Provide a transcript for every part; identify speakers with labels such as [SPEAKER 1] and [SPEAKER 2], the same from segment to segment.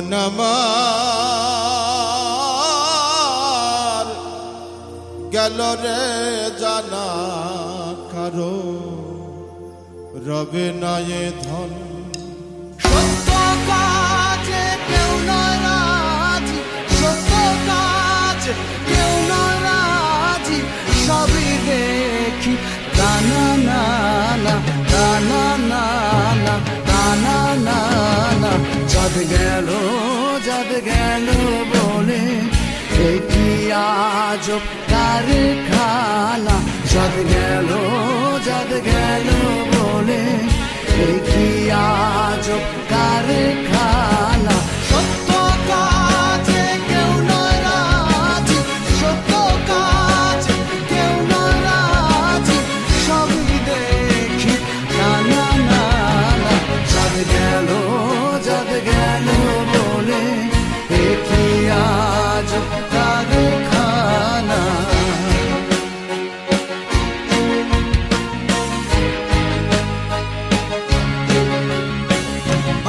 [SPEAKER 1] মন আমার গেল রে জানা কারো রবে না এ ধন।
[SPEAKER 2] সত্য কাজে কেউ নয় রাজি, সত্য কাজে কেউ নয় রাজি, সবই দেখি টানা না না টানা না না টানা না না। যাদ গেল বলে কি আজব কারখানা, যাদ গেল বলে কি আজব কারখানা। সত্য কাজে কেউ নয় রাজি, সত্য কাজে কেউ নয় রাজি, সবই দেখি টানা না না। যাদ গেল বলে কি আজব কারখানা।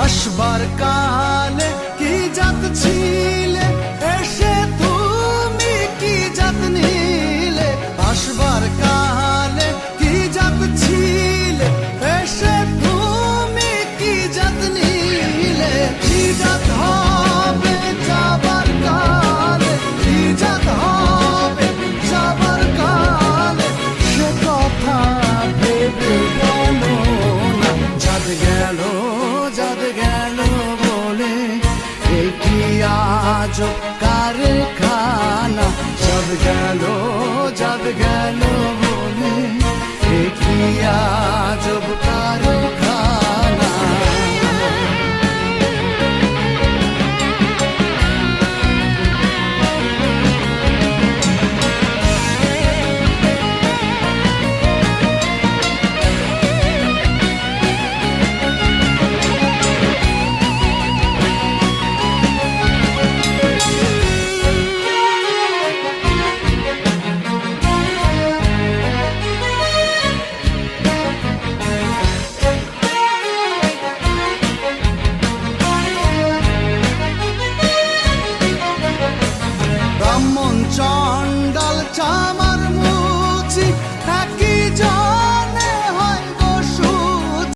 [SPEAKER 2] আসবার কালে কি জাত ছিলে, এসে তুমি কি জাত নিলে। আসবার কালে কি জাত ছিলে, এসে তুমি কি জাত নিলে। কি জাত হবে যাবার কালে, কি জাত হবে যাবার কালে, সে কথা ভেবে বলো না। যাদ গেল বলে কি আজব কারখানা। যাদ গেল বলে কি